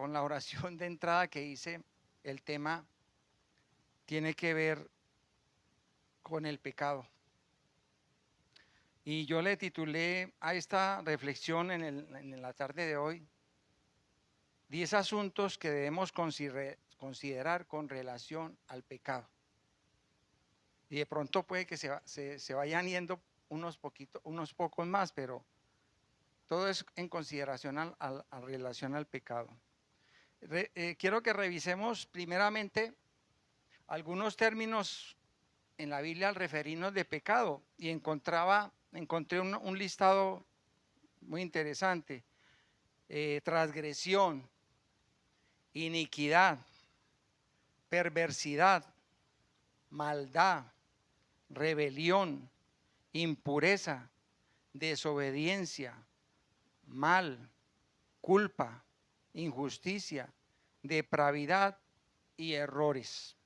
con la oración de entrada que hice, el tema tiene que ver con el pecado. Y yo le titulé a esta reflexión en la tarde de hoy, 10 asuntos que debemos considerar con relación al pecado. Y de pronto puede que se vayan yendo unos pocos más, pero todo es en consideración a relación al pecado. Quiero que revisemos primeramente algunos términos en la Biblia al referirnos de pecado y encontré un listado muy interesante. Transgresión, iniquidad, perversidad, maldad, rebelión, impureza, desobediencia, mal, culpa, injusticia, depravidad y errores.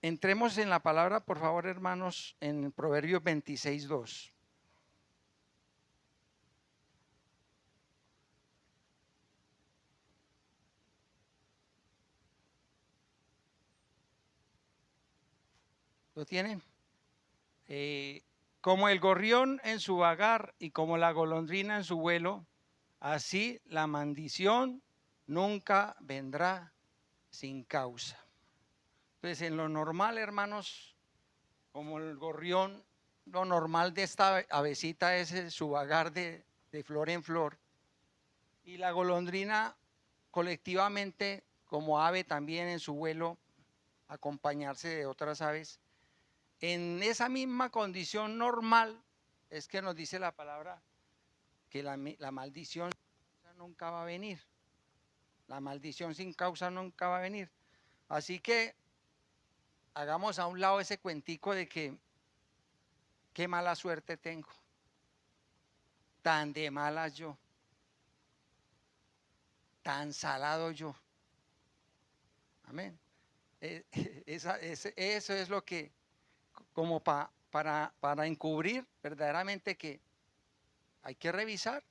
Entremos en la palabra, por favor, hermanos, en Proverbios 26:2. ¿Lo tienen? Como el gorrión en su vagar y como la golondrina en su vuelo, así la maldición nunca vendrá sin causa. Entonces, en lo normal, hermanos, como el gorrión, lo normal de esta avecita es su vagar de flor en flor. Y la golondrina colectivamente, como ave también en su vuelo, acompañarse de otras aves. En esa misma condición normal es que nos dice la palabra que la maldición nunca va a venir. La maldición sin causa nunca va a venir. Así que hagamos a un lado ese cuentico de que qué mala suerte tengo. Tan de malas yo. Tan salado yo. Amén. Eso es lo que, como para encubrir verdaderamente que hay que revisar.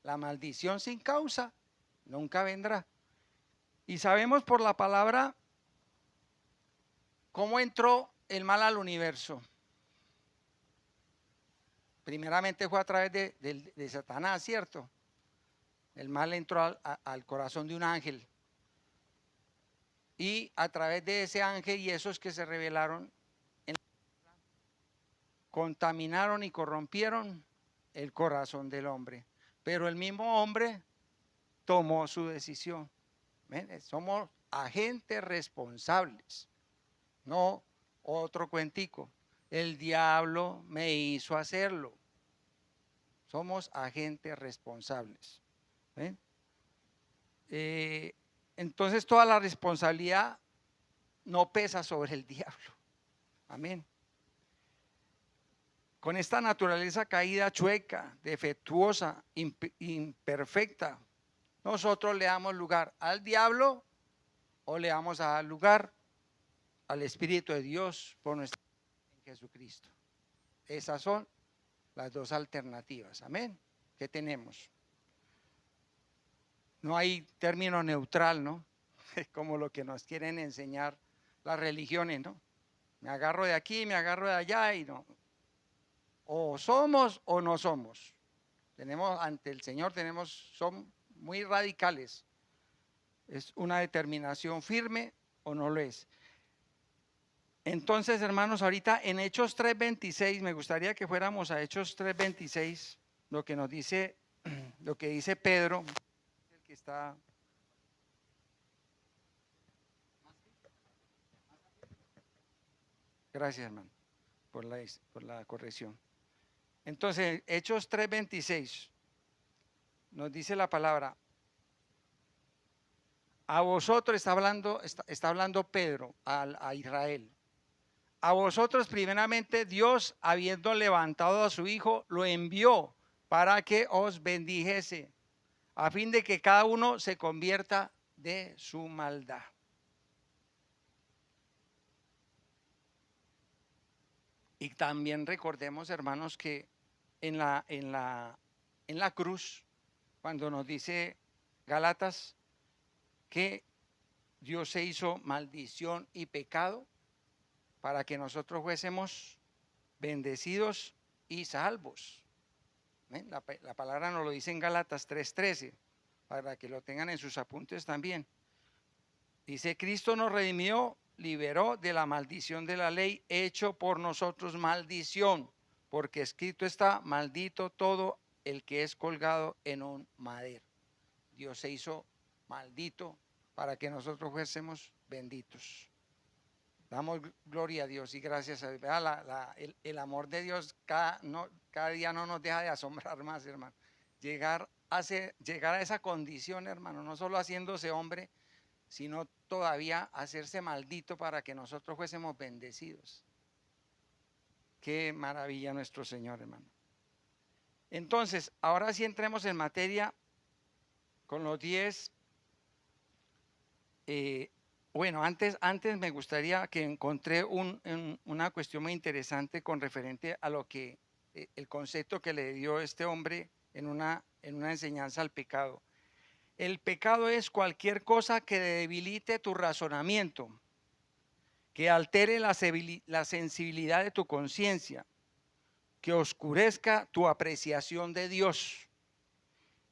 La maldición sin causa nunca vendrá. Y sabemos por la palabra cómo entró el mal al universo. Primeramente fue a través de Satanás, ¿cierto? El mal entró al corazón de un ángel. Y a través de ese ángel y esos que se rebelaron, contaminaron y corrompieron el corazón del hombre. Pero el mismo hombre tomó su decisión. ¿Ven? Somos agentes responsables, no otro cuentico. El diablo me hizo hacerlo. Somos agentes responsables. ¿Ven? Entonces toda la responsabilidad no pesa sobre el diablo. Amén. Con esta naturaleza caída, chueca, defectuosa, imperfecta, nosotros le damos lugar al diablo o le vamos a dar lugar al Espíritu de Dios por nuestra fe en Jesucristo. Esas son las dos alternativas. Amén. ¿Qué tenemos? No hay término neutral, ¿no? Como lo que nos quieren enseñar las religiones, ¿no? Me agarro de aquí, me agarro de allá y no. O somos o no somos. Tenemos ante el Señor, son muy radicales. Es una determinación firme o no lo es. Entonces, hermanos, ahorita en Hechos 3:26, me gustaría que fuéramos a Hechos 3:26, lo que nos dice, lo que dice Pedro, el que está. Gracias, hermano, por la corrección. Entonces, Hechos 3:26, nos dice la palabra, a vosotros está hablando Pedro a Israel. A vosotros primeramente Dios, habiendo levantado a su Hijo, lo envió para que os bendijese, a fin de que cada uno se convierta de su maldad. Y también recordemos, hermanos, que en la en la cruz, cuando nos dice Gálatas que Dios se hizo maldición y pecado para que nosotros fuésemos bendecidos y salvos. La palabra nos lo dice en Gálatas 3:13, para que lo tengan en sus apuntes también. Dice, Cristo nos redimió, liberó de la maldición de la ley, hecho por nosotros maldición, porque escrito está, maldito todo el que es colgado en un madero. Dios se hizo maldito para que nosotros fuésemos benditos. Damos gloria a Dios y gracias a Dios. El amor de Dios cada día no nos deja de asombrar más, hermano. Llegar a esa condición, hermano, no solo haciéndose hombre, sino todavía hacerse maldito para que nosotros fuésemos bendecidos. Qué maravilla nuestro Señor, hermano. Entonces, ahora sí entremos en materia con los 10. Bueno, antes me gustaría que encontré una cuestión muy interesante con referente a lo que el concepto que le dio este hombre en una enseñanza al pecado. El pecado es cualquier cosa que debilite tu razonamiento, que altere la sensibilidad de tu conciencia, que oscurezca tu apreciación de Dios,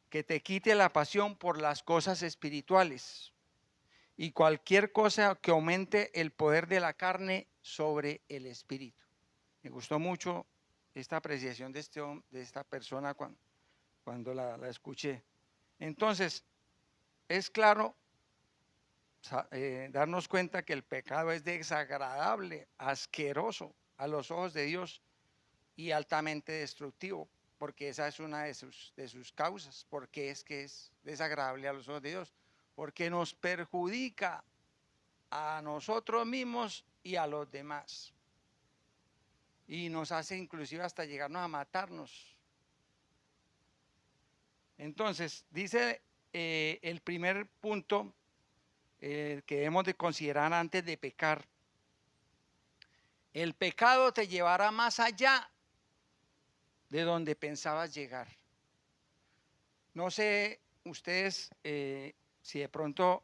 que te quite la pasión por las cosas espirituales y cualquier cosa que aumente el poder de la carne sobre el espíritu. Me gustó mucho esta apreciación de esta persona cuando la escuché. Entonces, es claro darnos cuenta que el pecado es desagradable, asqueroso a los ojos de Dios y altamente destructivo, porque esa es una de sus causas. Porque es que es desagradable a los ojos de Dios, porque nos perjudica a nosotros mismos y a los demás, y nos hace inclusive hasta llegarnos a matarnos. Entonces, dice el primer punto que debemos de considerar antes de pecar: el pecado te llevará más allá de donde pensabas llegar. No sé ustedes si de pronto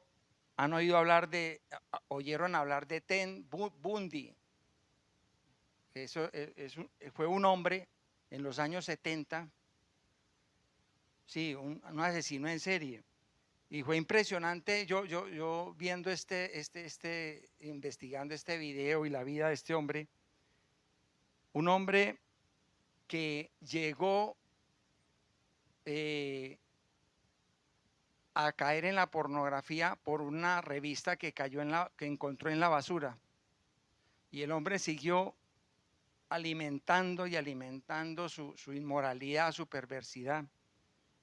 han oyeron hablar de Ted Bundy. Eso fue un hombre en los años 70, sí, un asesino en serie. Y fue impresionante, yo viendo investigando este video y la vida de este hombre, un hombre que llegó a caer en la pornografía por una revista que encontró en la basura. Y el hombre siguió alimentando y alimentando su inmoralidad, su perversidad.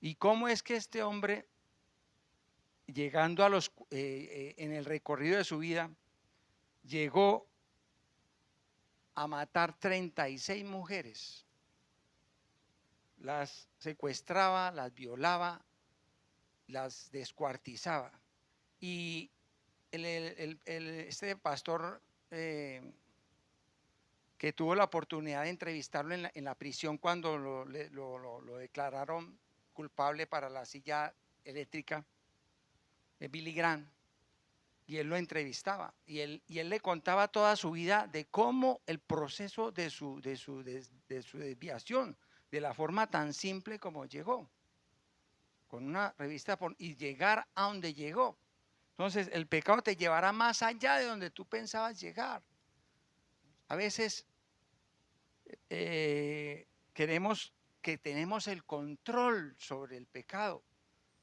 ¿Y cómo es que este hombre, llegando en el recorrido de su vida, llegó a matar 36 mujeres? Las secuestraba, las violaba, las descuartizaba. Y este pastor que tuvo la oportunidad de entrevistarlo en la prisión cuando lo declararon culpable para la silla eléctrica, Billy Graham, y él lo entrevistaba y él le contaba toda su vida de cómo el proceso de su desviación, de la forma tan simple como llegó con una revista y llegar a donde llegó. Entonces el pecado te llevará más allá de donde tú pensabas llegar. A veces queremos que tenemos el control sobre el pecado,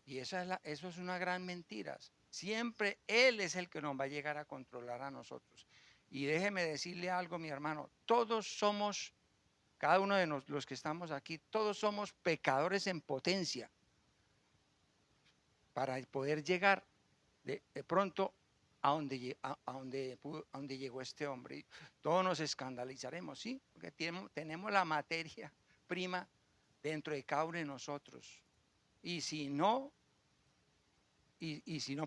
y eso es una gran mentira. Siempre Él es el que nos va a llegar a controlar a nosotros. Y déjeme decirle algo, mi hermano, todos somos, cada uno de los que estamos aquí, todos somos pecadores en potencia para poder llegar de pronto a donde llegó este hombre. Todos nos escandalizaremos, ¿sí? Porque tenemos la materia prima dentro de cada uno de nosotros. Y si no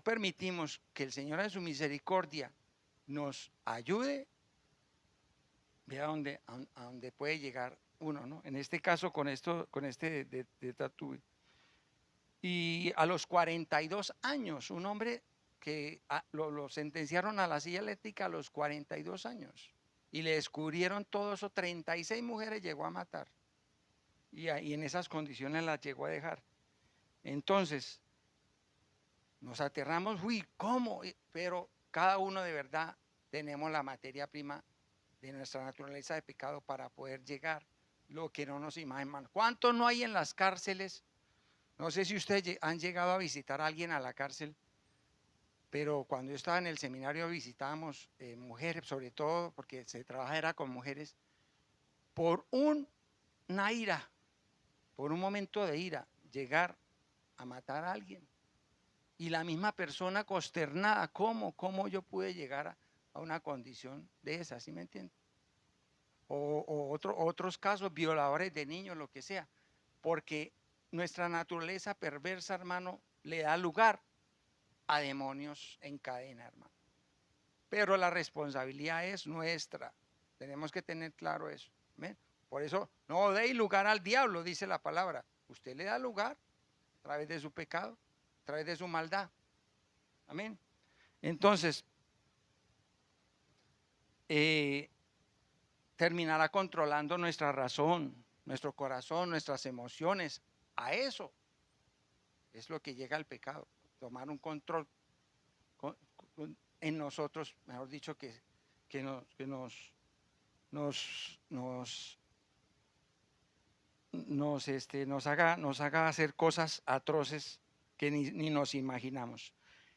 permitimos que el Señor en su misericordia nos ayude, vea a dónde puede llegar uno, ¿no? En este caso con este de Tatuí. Y a los 42 años, un hombre que lo sentenciaron a la silla eléctrica a los 42 años y le descubrieron todo eso, 36 mujeres llegó a matar y en esas condiciones las llegó a dejar. Entonces, nos aterramos, uy, ¿cómo? Pero cada uno de verdad tenemos la materia prima de nuestra naturaleza de pecado para poder llegar lo que no nos imaginamos. ¿Cuántos no hay en las cárceles? No sé si ustedes han llegado a visitar a alguien a la cárcel, pero cuando yo estaba en el seminario visitábamos mujeres, sobre todo porque se trabaja era con mujeres, por una ira, por un momento de ira, llegar a matar a alguien. Y la misma persona consternada, ¿cómo yo pude llegar a una condición de esa? ¿Sí me entiende? O otros casos, violadores de niños, lo que sea, porque nuestra naturaleza perversa, hermano, le da lugar a demonios en cadena, hermano. Pero la responsabilidad es nuestra. Tenemos que tener claro eso. ¿Ven? Por eso, no deis lugar al diablo, dice la palabra. Usted le da lugar a través de su pecado, a través de su maldad. Amén. Entonces, terminará controlando nuestra razón, nuestro corazón, nuestras emociones. A eso es lo que llega al pecado, tomar un control en nosotros, mejor dicho, que nos haga hacer cosas atroces que ni nos imaginamos.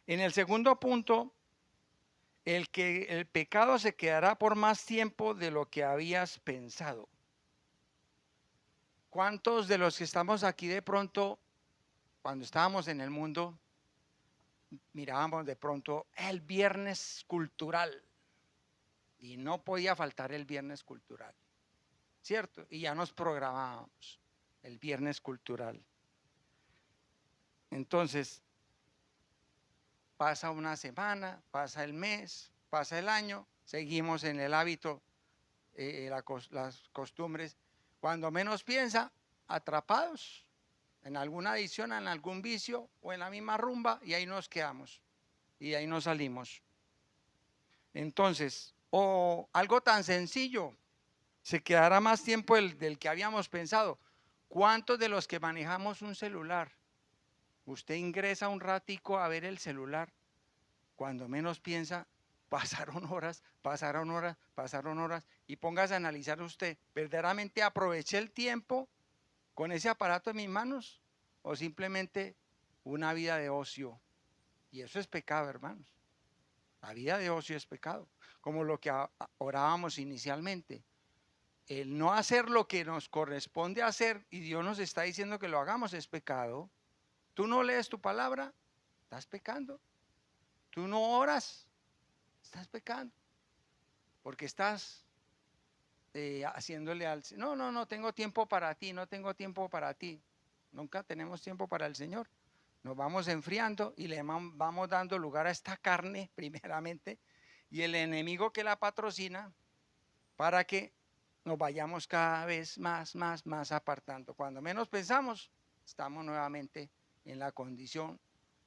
En el segundo punto, el pecado se quedará por más tiempo de lo que habías pensado. ¿Cuántos de los que estamos aquí de pronto, cuando estábamos en el mundo, mirábamos de pronto el viernes cultural? Y no podía faltar el viernes cultural, ¿cierto? Y ya nos programábamos el viernes cultural. Entonces, pasa una semana, pasa el mes, pasa el año, seguimos en el hábito, las costumbres. Cuando menos piensa, atrapados en alguna adicción, en algún vicio o en la misma rumba, y ahí nos quedamos y ahí nos salimos. Entonces, o algo tan sencillo, se quedará más tiempo del que habíamos pensado. ¿Cuántos de los que manejamos un celular? Usted ingresa un ratico a ver el celular, cuando menos piensa, pasaron horas, pasaron horas, pasaron horas, y póngase a analizar usted, ¿verdaderamente aproveché el tiempo con ese aparato en mis manos o simplemente una vida de ocio? Y eso es pecado, hermanos. La vida de ocio es pecado, como lo que orábamos inicialmente. El no hacer lo que nos corresponde hacer y Dios nos está diciendo que lo hagamos es pecado. Tú no lees tu palabra, estás pecando. Tú no oras, estás pecando. Porque estás haciéndole al Señor. No tengo tiempo para ti, no tengo tiempo para ti. Nunca tenemos tiempo para el Señor. Nos vamos enfriando y le vamos dando lugar a esta carne primeramente y el enemigo que la patrocina para que nos vayamos cada vez más apartando. Cuando menos pensamos, estamos nuevamente en la condición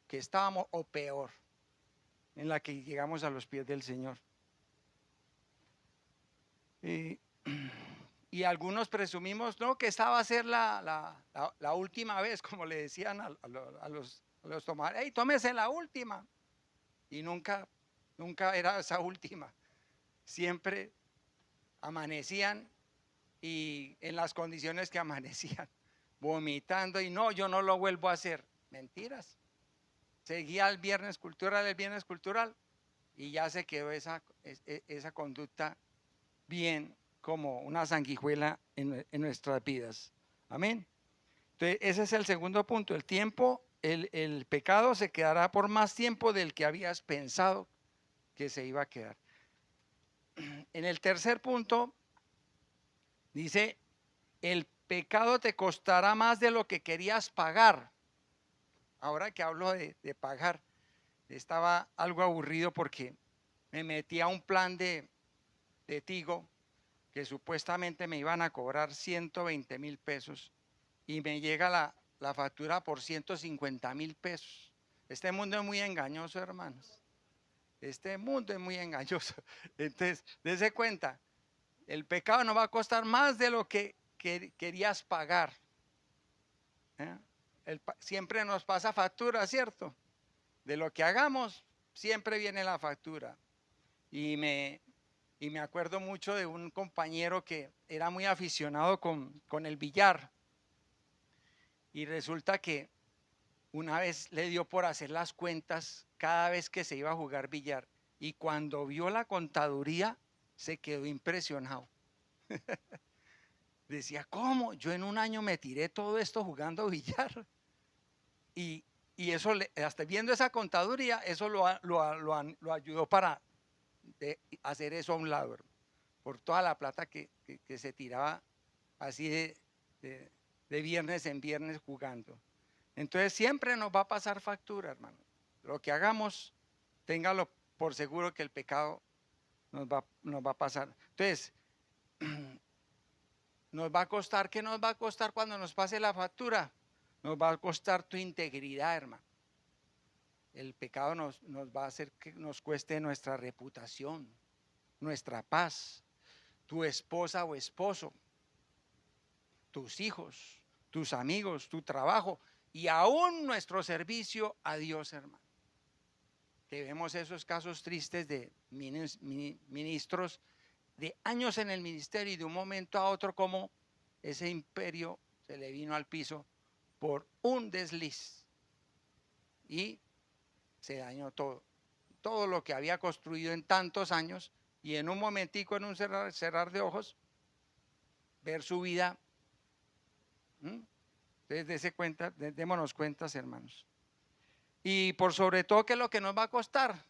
que estábamos o peor, en la que llegamos a los pies del Señor. Y algunos presumimos, no, que esta va a ser la última vez, como le decían a los tomadores, hey, tómese la última. Y nunca era esa última. Siempre amanecían y en las condiciones que amanecían, vomitando y no, yo no lo vuelvo a hacer. Mentiras. Seguía el viernes cultural y ya se quedó esa conducta bien como una sanguijuela en nuestras vidas. Amén. Entonces, ese es el segundo punto. El tiempo, el pecado se quedará por más tiempo del que habías pensado que se iba a quedar. En el tercer punto, dice, el pecado te costará más de lo que querías pagar. Ahora que hablo de pagar, estaba algo aburrido porque me metí a un plan de Tigo que supuestamente me iban a cobrar 120,000 pesos y me llega la factura por 150,000 pesos. Este mundo es muy engañoso, hermanos. Este mundo es muy engañoso. Entonces, dése cuenta, el pecado nos va a costar más de lo que querías pagar. Siempre nos pasa factura, ¿cierto? De lo que hagamos, siempre viene la factura. Y me acuerdo mucho de un compañero que era muy aficionado con el billar. Y resulta que una vez le dio por hacer las cuentas cada vez que se iba a jugar billar. Y cuando vio la contaduría, se quedó impresionado. Decía, ¿cómo? Yo en un año me tiré todo esto jugando billar. Y eso, hasta viendo esa contaduría, eso lo ayudó para hacer eso a un lado, por toda la plata que se tiraba así de viernes en viernes jugando. Entonces siempre nos va a pasar factura, hermano. Lo que hagamos, téngalo por seguro que el pecado nos va a pasar. Entonces, nos va a costar, ¿qué nos va a costar cuando nos pase la factura? Nos va a costar tu integridad, hermano. El pecado nos va a hacer que nos cueste nuestra reputación, nuestra paz, tu esposa o esposo, tus hijos, tus amigos, tu trabajo y aún nuestro servicio a Dios, hermano. Que vemos esos casos tristes de ministros de años en el ministerio y de un momento a otro como ese imperio se le vino al piso por un desliz y se dañó todo lo que había construido en tantos años, y en un momentico, en un cerrar de ojos, ver su vida. Entonces, démonos cuentas, hermanos. Y por sobre todo, ¿qué es lo que nos va a costar?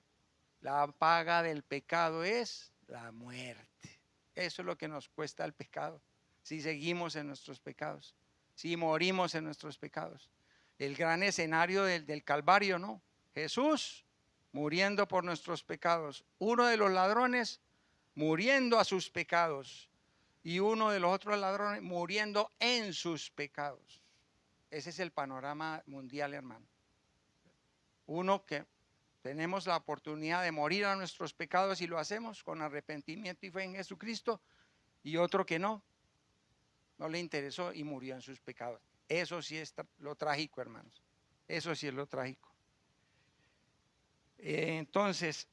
La paga del pecado es la muerte. Eso es lo que nos cuesta el pecado, si seguimos en nuestros pecados, si morimos en nuestros pecados. El gran escenario del Calvario, ¿no? Jesús muriendo por nuestros pecados, uno de los ladrones muriendo a sus pecados y uno de los otros ladrones muriendo en sus pecados. Ese es el panorama mundial, hermano. Uno que tenemos la oportunidad de morir a nuestros pecados y lo hacemos con arrepentimiento y fe en Jesucristo, y otro que no le interesó y murió en sus pecados. Eso sí es lo trágico, hermanos. Eso sí es lo trágico. Entonces,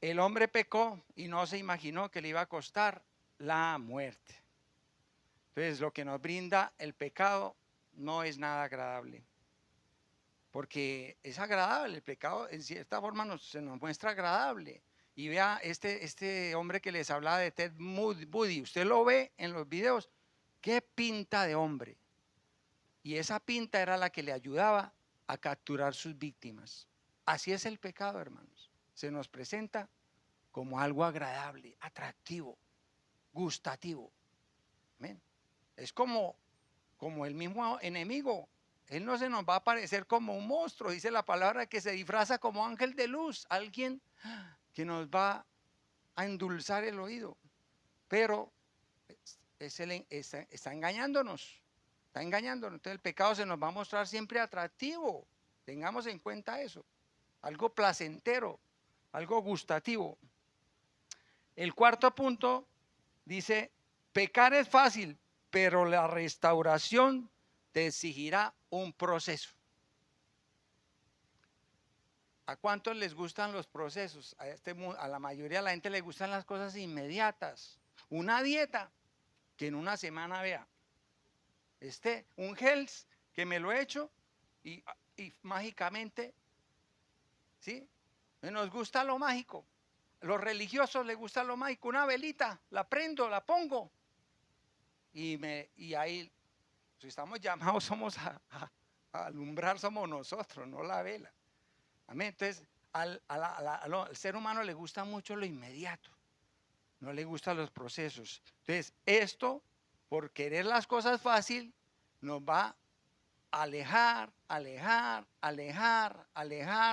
el hombre pecó y no se imaginó que le iba a costar la muerte. Entonces, lo que nos brinda el pecado no es nada agradable. Porque es agradable, el pecado en cierta forma se nos muestra agradable. Y vea, este hombre que les hablaba de Ted Bundy, usted lo ve en los videos, qué pinta de hombre. Y esa pinta era la que le ayudaba a capturar sus víctimas. Así es el pecado, hermanos. Se nos presenta como algo agradable, atractivo, gustativo. ¿Ven? Es como el mismo enemigo. Él no se nos va a aparecer como un monstruo, dice la palabra, que se disfraza como ángel de luz, alguien que nos va a endulzar el oído, pero está engañándonos, entonces el pecado se nos va a mostrar siempre atractivo, tengamos en cuenta eso, algo placentero, algo gustativo. El cuarto punto dice, pecar es fácil, pero la restauración te exigirá un proceso. ¿A cuántos les gustan los procesos? A la mayoría de la gente le gustan las cosas inmediatas. Una dieta que en una semana vea. Un health que me lo he hecho y mágicamente, ¿sí? Nos gusta lo mágico. Los religiosos les gusta lo mágico. Una velita, la prendo, la pongo. Y ahí, si estamos llamados, somos a alumbrar, somos nosotros, no la vela. Amén. Entonces, al ser humano le gusta mucho lo inmediato, no le gustan los procesos. Entonces, esto, por querer las cosas fácil, nos va a alejar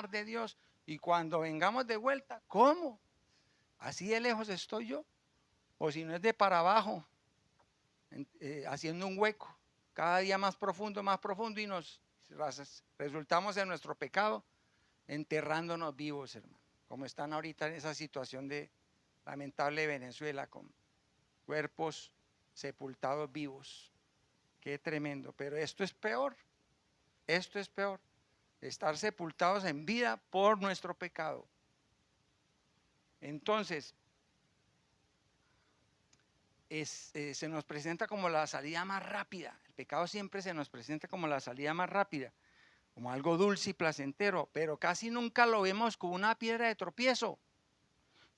de Dios. Y cuando vengamos de vuelta, ¿cómo? ¿Así de lejos estoy yo? o si no es de para abajo, haciendo un hueco, cada día más profundo y nos resultamos en nuestro pecado, enterrándonos vivos, hermano, como están ahorita en esa situación de lamentable Venezuela, con cuerpos sepultados vivos. Qué tremendo, pero esto es peor, estar sepultados en vida por nuestro pecado. Entonces, se nos presenta como la salida más rápida. El pecado siempre se nos presenta como la salida más rápida, como algo dulce y placentero, pero casi nunca lo vemos como una piedra de tropiezo.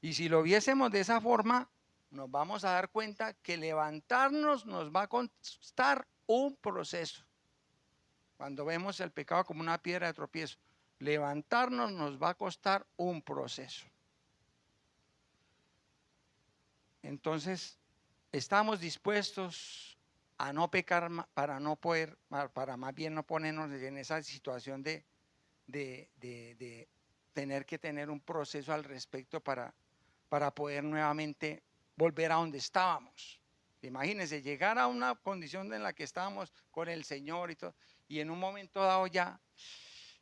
Y si lo viésemos de esa forma, nos vamos a dar cuenta que levantarnos nos va a costar un proceso. Cuando vemos el pecado como una piedra de tropiezo, levantarnos nos va a costar un proceso. Entonces, estamos dispuestos a no pecar para más bien no ponernos en esa situación de tener que tener un proceso al respecto para poder nuevamente volver a donde estábamos. Imagínense, llegar a una condición en la que estábamos con el Señor y todo, y en un momento dado ya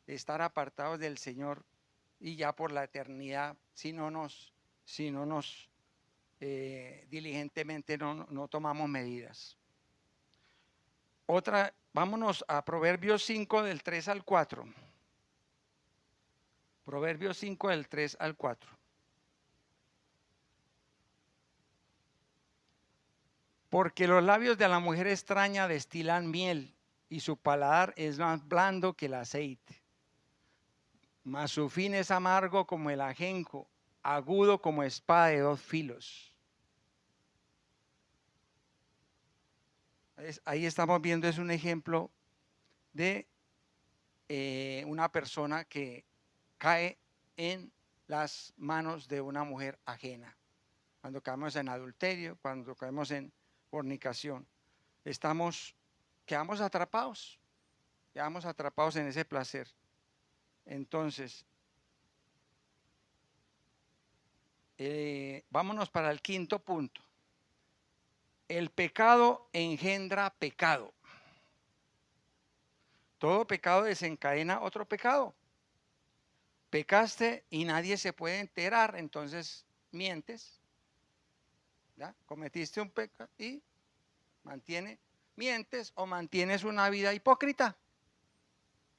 estar apartados del Señor y ya por la eternidad, si no nos diligentemente no tomamos medidas. Vámonos a Proverbios 5 del 3 al 4. Proverbios 5 del 3 al 4. Porque los labios de la mujer extraña destilan miel, y su paladar es más blando que el aceite. Mas su fin es amargo como el ajenjo, agudo como espada de dos filos. Ahí estamos viendo, es un ejemplo de una persona que cae en las manos de una mujer ajena. Cuando caemos en adulterio, cuando caemos en fornicación, quedamos atrapados en ese placer. Entonces, vámonos para el quinto punto. El pecado engendra pecado. Todo pecado desencadena otro pecado. Pecaste y nadie se puede enterar, entonces mientes. ¿Ya? Cometiste un pecado y mientes o mantienes una vida hipócrita.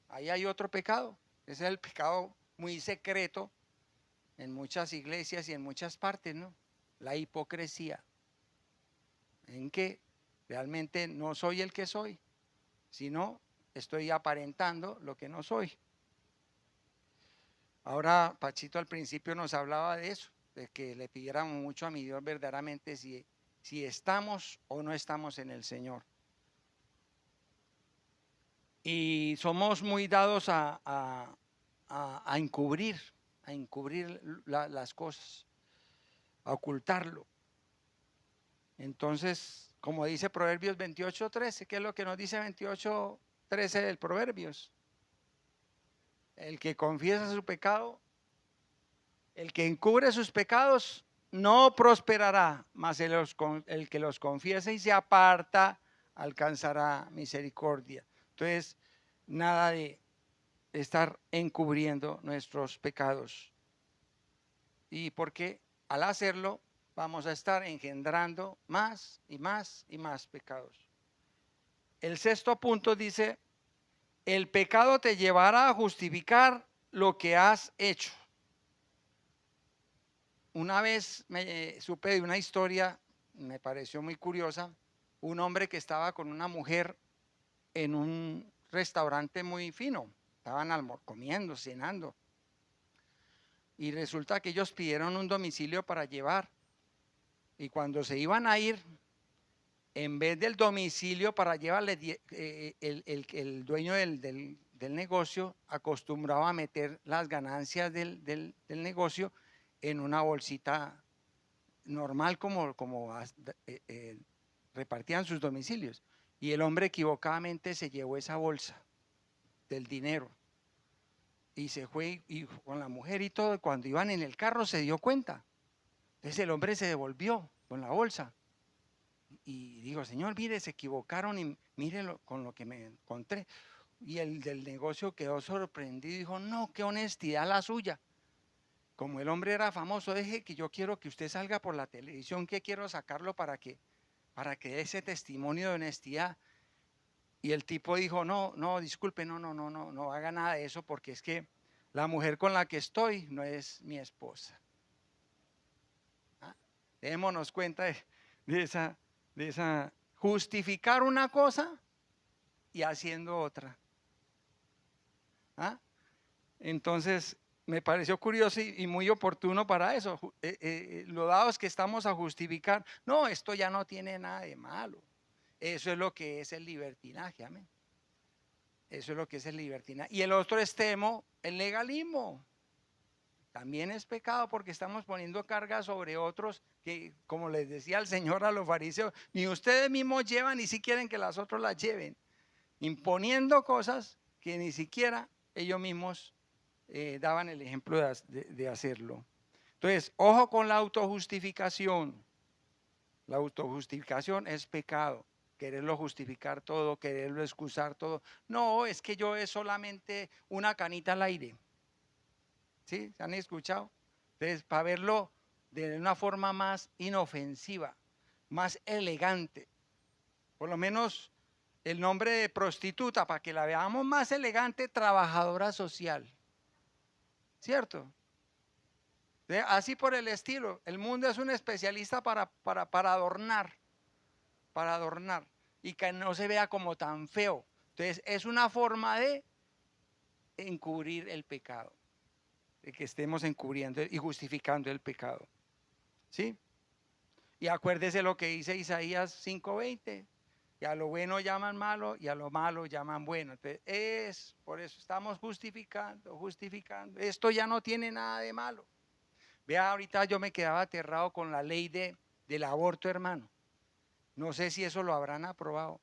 Ahí hay otro pecado. Ese es el pecado muy secreto en muchas iglesias y en muchas partes, ¿no? La hipocresía, en que realmente no soy el que soy, sino estoy aparentando lo que no soy. Ahora, Pachito al principio nos hablaba de eso, de que le pidiéramos mucho a mi Dios verdaderamente si estamos o no estamos en el Señor. Y somos muy dados a encubrir las cosas, a ocultarlo. Entonces, como dice Proverbios 28:13, ¿qué es lo que nos dice 28:13 del Proverbios? El que confiesa su pecado, el que encubre sus pecados, no prosperará, mas el que los confiesa y se aparta, alcanzará misericordia. Entonces, nada de estar encubriendo nuestros pecados. Y porque al hacerlo, vamos a estar engendrando más y más y más pecados. El sexto punto dice: el pecado te llevará a justificar lo que has hecho. Una vez me supe de una historia, me pareció muy curiosa, un hombre que estaba con una mujer en un restaurante muy fino, estaban comiendo, cenando, y resulta que ellos pidieron un domicilio para llevar, y cuando se iban a ir, en vez del domicilio para llevarle, el dueño del negocio acostumbraba a meter las ganancias del negocio en una bolsita normal como repartían sus domicilios. Y el hombre equivocadamente se llevó esa bolsa del dinero y se fue y con la mujer y todo. Cuando iban en el carro se dio cuenta. Entonces el hombre se devolvió con la bolsa. Y digo, Señor, mire, se equivocaron y mire con lo que me encontré. Y el del negocio quedó sorprendido y dijo, no, qué honestidad la suya. Como el hombre era famoso, deje que yo quiero que usted salga por la televisión, que quiero sacarlo para que dé ese testimonio de honestidad. Y el tipo dijo, no, no, disculpe, no haga nada de eso, porque es que la mujer con la que estoy no es mi esposa. ¿Ah? Démonos cuenta de esa justificar una cosa y haciendo otra. ¿Ah? Entonces, me pareció curioso y muy oportuno para eso. Lo dados que estamos a justificar, no, esto ya no tiene nada de malo. Eso es lo que es el libertinaje, amén. Eso es lo que es el libertinaje. Y el otro extremo, el legalismo. También es pecado porque estamos poniendo carga sobre otros que, como les decía el Señor a los fariseos, ni ustedes mismos llevan ni si quieren que las otros las lleven. Imponiendo cosas que ni siquiera ellos mismos daban el ejemplo de hacerlo. Entonces, ojo con la autojustificación. La autojustificación es pecado. Quererlo justificar todo, quererlo excusar todo. No, es que yo es solamente una canita al aire. ¿Sí? ¿Se han escuchado? Entonces, para verlo de una forma más inofensiva, más elegante. Por lo menos el nombre de prostituta, para que la veamos más elegante, trabajadora social. ¿Cierto? Así por el estilo. El mundo es un especialista para adornar, y que no se vea como tan feo. Entonces es una forma de encubrir el pecado, de que estemos encubriendo y justificando el pecado. ¿Sí? Y acuérdese lo que dice Isaías 5:20. Y a lo bueno llaman malo y a lo malo llaman bueno. Entonces por eso estamos justificando. Esto ya no tiene nada de malo. Vea, ahorita yo me quedaba aterrado con la ley del aborto, hermano. No sé si eso lo habrán aprobado,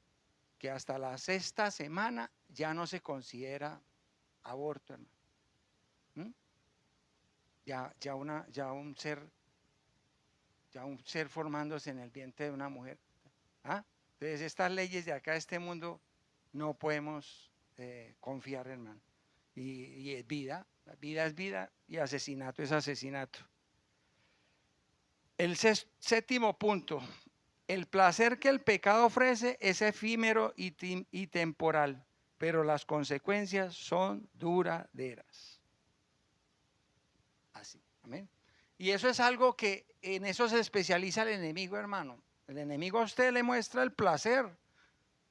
que hasta la 6ª semana ya no se considera aborto, hermano. Ya un ser formándose en el vientre de una mujer. ¿Ah? Entonces estas leyes de acá, de este mundo, no podemos confiar, hermano. Y es vida es vida y asesinato es asesinato. El séptimo punto, el placer que el pecado ofrece es efímero y temporal, pero las consecuencias son duraderas. Así, amén. Y eso es algo que en eso se especializa el enemigo, hermano. El enemigo a usted le muestra el placer,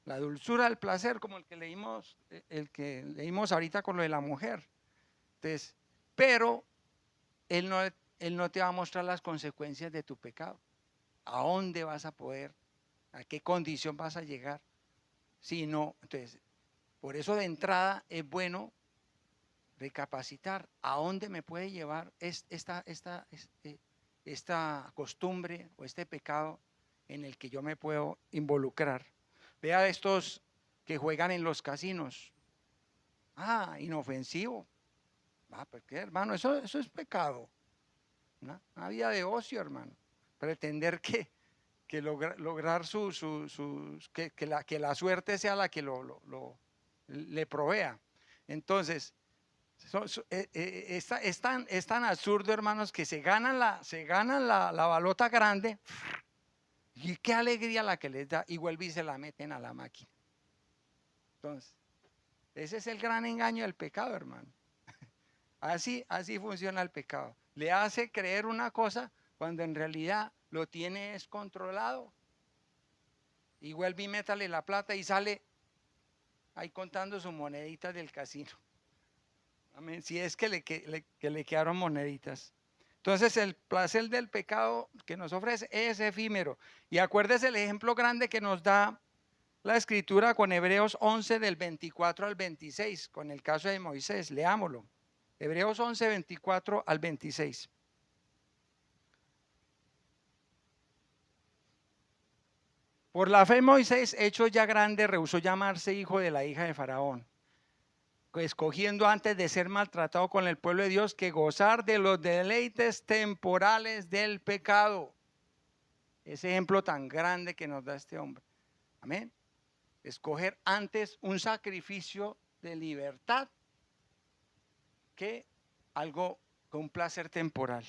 la dulzura del placer, como el que leímos ahorita con lo de la mujer. Entonces, pero él no te va a mostrar las consecuencias de tu pecado. ¿A dónde vas a poder? ¿A qué condición vas a llegar? Si no, entonces, por eso de entrada es bueno recapacitar a dónde me puede llevar esta costumbre o este pecado en el que yo me puedo involucrar. Vea estos que juegan en los casinos. Inofensivo. ¿Por qué, hermano? Eso es pecado. Una vida de ocio, hermano. Pretender que lograr que la suerte sea la que le provea. Entonces, es tan absurdo, hermanos, que se ganan la balota grande y qué alegría la que les da, y vuelven y se la meten a la máquina. Entonces, ese es el gran engaño del pecado, hermano. Así funciona el pecado. Le hace creer una cosa cuando en realidad lo tiene descontrolado. Y vuelve y métale la plata y sale ahí contando sus moneditas del casino. Amén. Si es que le quedaron moneditas. Entonces el placer del pecado que nos ofrece es efímero. Y acuérdese el ejemplo grande que nos da la escritura con Hebreos 11 del 24 al 26, con el caso de Moisés. Leámoslo. Hebreos 11, 24 al 26. Por la fe Moisés, hecho ya grande, rehusó llamarse hijo de la hija de Faraón, escogiendo antes de ser maltratado con el pueblo de Dios que gozar de los deleites temporales del pecado. ese ejemplo tan grande que nos da este hombre. Amén. Escoger antes un sacrificio de libertad que algo con un placer temporal.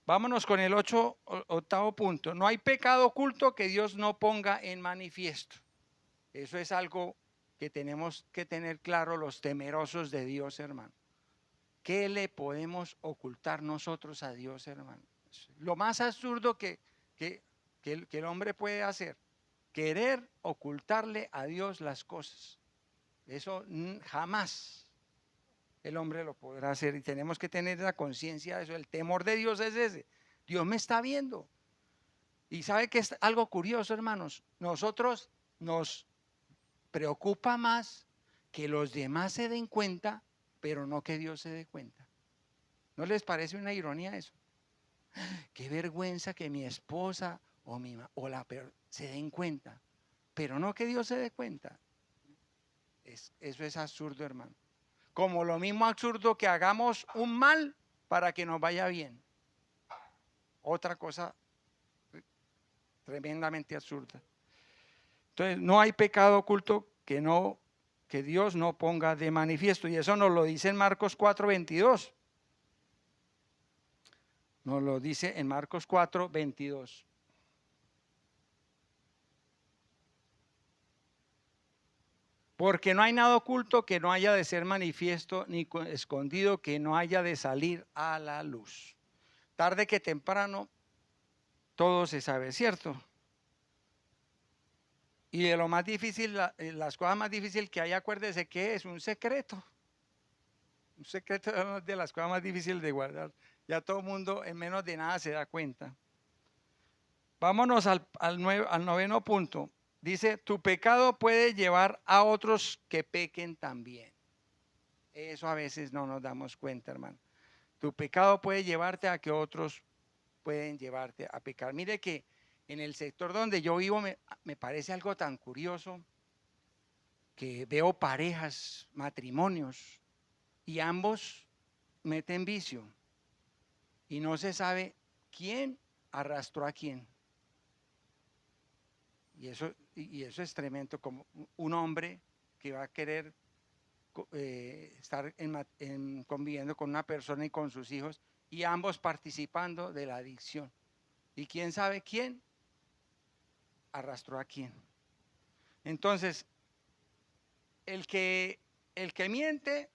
Vámonos con el octavo punto. No hay pecado oculto que Dios no ponga en manifiesto. Eso es algo que tenemos que tener claro los temerosos de Dios, hermano. ¿Qué le podemos ocultar nosotros a Dios, hermano? Lo más absurdo que el hombre puede hacer, querer ocultarle a Dios las cosas. Eso jamás el hombre lo podrá hacer, y tenemos que tener la conciencia de eso. El temor de Dios es ese. Dios me está viendo. Y sabe que es algo curioso, hermanos. Nosotros nos preocupa más que los demás se den cuenta, pero no que Dios se dé cuenta. ¿No les parece una ironía eso? Qué vergüenza que mi esposa se den cuenta, pero no que Dios se dé cuenta. Eso es absurdo, hermano. Como lo mismo absurdo que hagamos un mal para que nos vaya bien. Otra cosa tremendamente absurda. Entonces, no hay pecado oculto que Dios no ponga de manifiesto. Y eso nos lo dice en Marcos 4:22. Nos lo dice en Marcos 4:22. Porque no hay nada oculto que no haya de ser manifiesto, ni escondido que no haya de salir a la luz. Tarde que temprano, todo se sabe, ¿cierto? Y de lo más difícil, las cosas más difíciles que hay, acuérdese que es un secreto. Un secreto es de las cosas más difíciles de guardar. Ya todo el mundo en menos de nada se da cuenta. Vámonos al noveno punto. Dice, tu pecado puede llevar a otros que pequen también. Eso a veces no nos damos cuenta, hermano. Tu pecado puede llevarte a que otros pueden llevarte a pecar. Mire que en el sector donde yo vivo me parece algo tan curioso que veo parejas, matrimonios, y ambos meten vicio. Y no se sabe quién arrastró a quién. Y eso es tremendo, como un hombre que va a querer estar conviviendo con una persona y con sus hijos, y ambos participando de la adicción. Y quién sabe quién arrastró a quién. Entonces, el que miente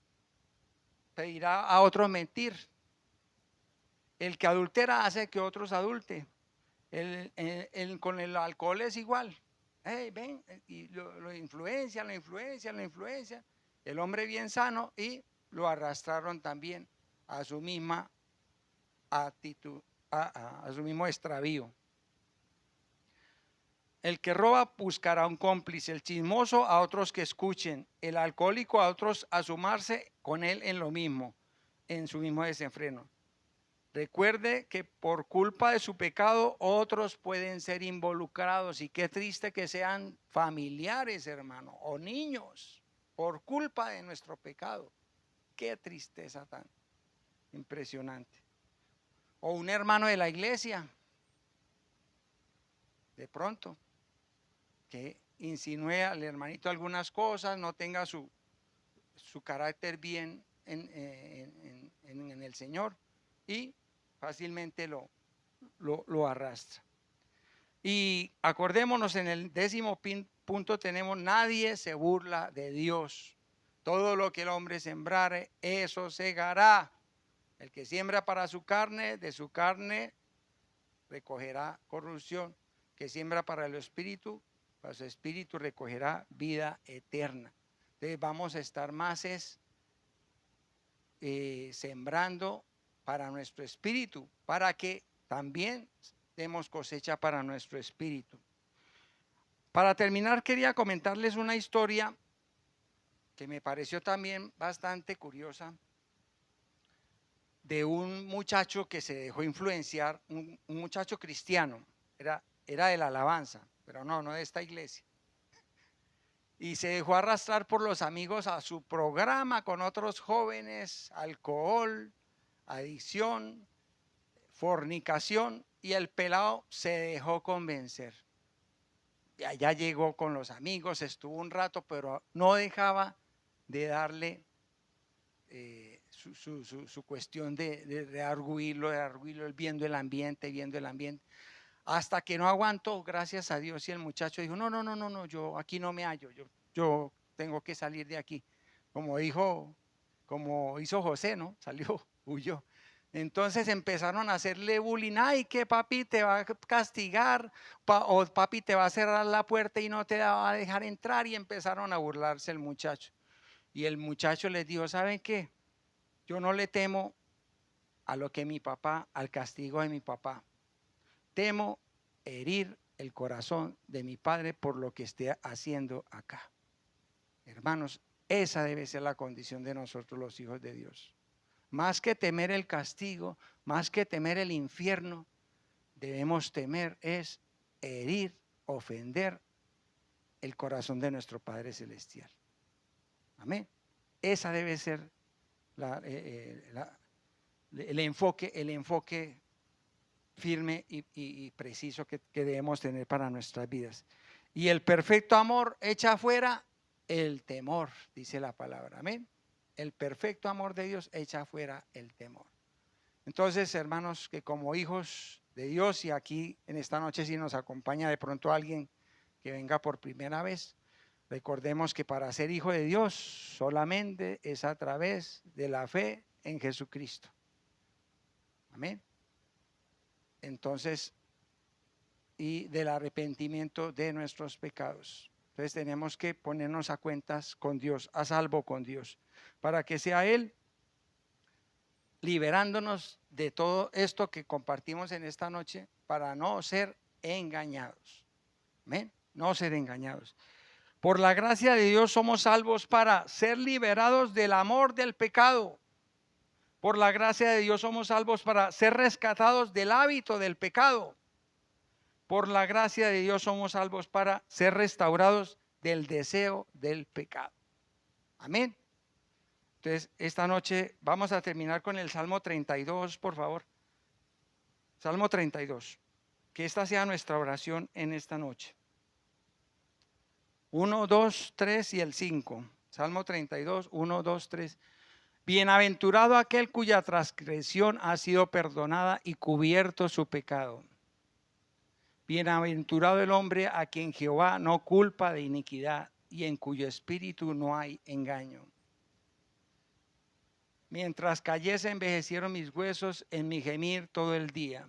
pedirá a otro mentir. El que adultera hace que otros adulten. Con el alcohol es igual. Hey, ven, y lo influencia. El hombre bien sano, y lo arrastraron también a su misma actitud, a su mismo extravío. El que roba buscará un cómplice, el chismoso a otros que escuchen, el alcohólico a otros a sumarse con él en lo mismo, en su mismo desenfreno. Recuerde que por culpa de su pecado otros pueden ser involucrados, y qué triste que sean familiares, hermano, o niños, por culpa de nuestro pecado. Qué tristeza tan impresionante. O un hermano de la iglesia, de pronto, que insinúe al hermanito algunas cosas, no tenga su carácter bien en el Señor, y fácilmente lo arrastra. Y acordémonos, en el 10º punto tenemos, nadie se burla de Dios. Todo lo que el hombre sembrare, eso segará. El que siembra para su carne, de su carne recogerá corrupción. Que siembra para el espíritu, para su espíritu recogerá vida eterna. Entonces vamos a estar más sembrando para nuestro espíritu, para que también demos cosecha para nuestro espíritu. Para terminar, quería comentarles una historia que me pareció también bastante curiosa, de un muchacho que se dejó influenciar, un muchacho cristiano, era de la alabanza, pero no de esta iglesia. Y se dejó arrastrar por los amigos a su programa con otros jóvenes, alcohol, adicción, fornicación, y el pelado se dejó convencer. Y allá llegó con los amigos, estuvo un rato, pero no dejaba de darle su cuestión de arguirlo, él viendo el ambiente, hasta que no aguantó, gracias a Dios, y el muchacho dijo, no, yo aquí no me hallo, yo tengo que salir de aquí, como hizo José, ¿no? Salió, huyó. Entonces empezaron a hacerle bullying, ay, que papi te va a castigar, o papi te va a cerrar la puerta y no te va a dejar entrar, y empezaron a burlarse el muchacho. Y el muchacho les dijo, ¿saben qué? Yo no le temo a lo que mi papá, al castigo de mi papá. Temo herir el corazón de mi padre por lo que esté haciendo acá. Hermanos, esa debe ser la condición de nosotros los hijos de Dios. Más que temer el castigo, más que temer el infierno, debemos temer es herir, ofender el corazón de nuestro Padre Celestial. Amén. Esa debe ser el enfoque firme y preciso que debemos tener para nuestras vidas. Y el perfecto amor echa fuera el temor, dice la palabra. Amén. El perfecto amor de Dios echa fuera el temor. Entonces, hermanos, que como hijos de Dios, y aquí en esta noche si nos acompaña de pronto alguien que venga por primera vez, recordemos que para ser hijo de Dios solamente es a través de la fe en Jesucristo. Amén. Entonces, y del arrepentimiento de nuestros pecados. Entonces tenemos que ponernos a cuentas con Dios, a salvo con Dios, para que sea Él liberándonos de todo esto que compartimos en esta noche, para no ser engañados. ¿Amén? No ser engañados. Por la gracia de Dios somos salvos para ser liberados del amor del pecado. Por la gracia de Dios somos salvos para ser rescatados del hábito del pecado. Por la gracia de Dios somos salvos para ser restaurados del deseo del pecado. Amén. Entonces, esta noche vamos a terminar con el Salmo 32, por favor. Salmo 32. Que esta sea nuestra oración en esta noche. 1, 2, 3 y el 5. Salmo 32, 1, 2, 3. Bienaventurado aquel cuya transgresión ha sido perdonada y cubierto su pecado. Bienaventurado el hombre a quien Jehová no culpa de iniquidad y en cuyo espíritu no hay engaño. Mientras cayese envejecieron mis huesos en mi gemir todo el día.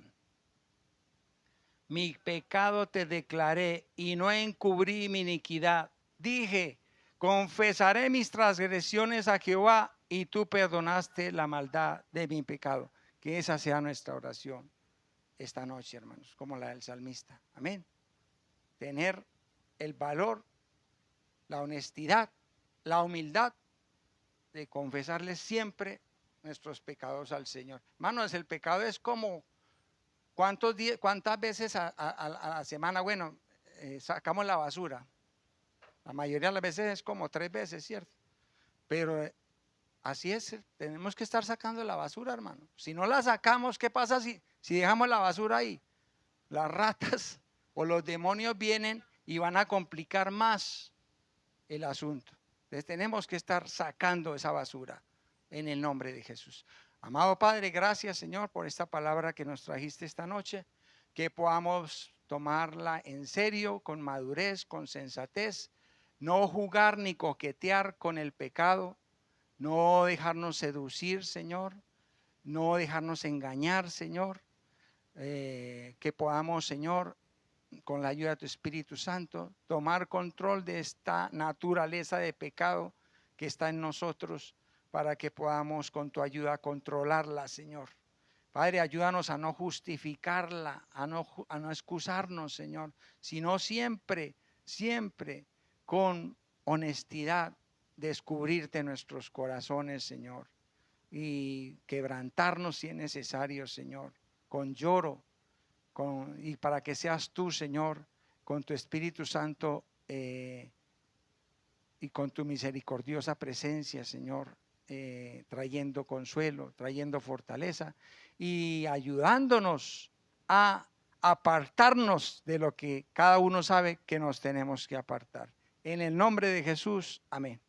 Mi pecado te declaré y no encubrí mi iniquidad. Dije, confesaré mis transgresiones a Jehová y tú perdonaste la maldad de mi pecado. Que esa sea nuestra oración esta noche, hermanos, como la del salmista. Amén. Tener el valor, la honestidad, la humildad de confesarle siempre nuestros pecados al Señor. Hermanos, el pecado es como ¿cuántas veces a la semana? Bueno, sacamos la basura. La mayoría de las veces es como 3 veces, ¿cierto? Pero así es, tenemos que estar sacando la basura, hermano. Si no la sacamos, ¿qué pasa si dejamos la basura ahí? Las ratas o los demonios vienen y van a complicar más el asunto. Entonces tenemos que estar sacando esa basura en el nombre de Jesús. Amado Padre, gracias Señor por esta palabra que nos trajiste esta noche, que podamos tomarla en serio, con madurez, con sensatez, no jugar ni coquetear con el pecado, no dejarnos seducir, Señor, no dejarnos engañar, Señor, que podamos, Señor, con la ayuda de tu Espíritu Santo, tomar control de esta naturaleza de pecado que está en nosotros, para que podamos con tu ayuda controlarla, Señor. Padre, ayúdanos a no justificarla, a no excusarnos, Señor, sino siempre con honestidad descubrirte nuestros corazones, Señor, y quebrantarnos si es necesario, Señor, con lloro, y para que seas tú, Señor, con tu Espíritu Santo y con tu misericordiosa presencia, Señor, trayendo consuelo, trayendo fortaleza y ayudándonos a apartarnos de lo que cada uno sabe que nos tenemos que apartar. En el nombre de Jesús, amén.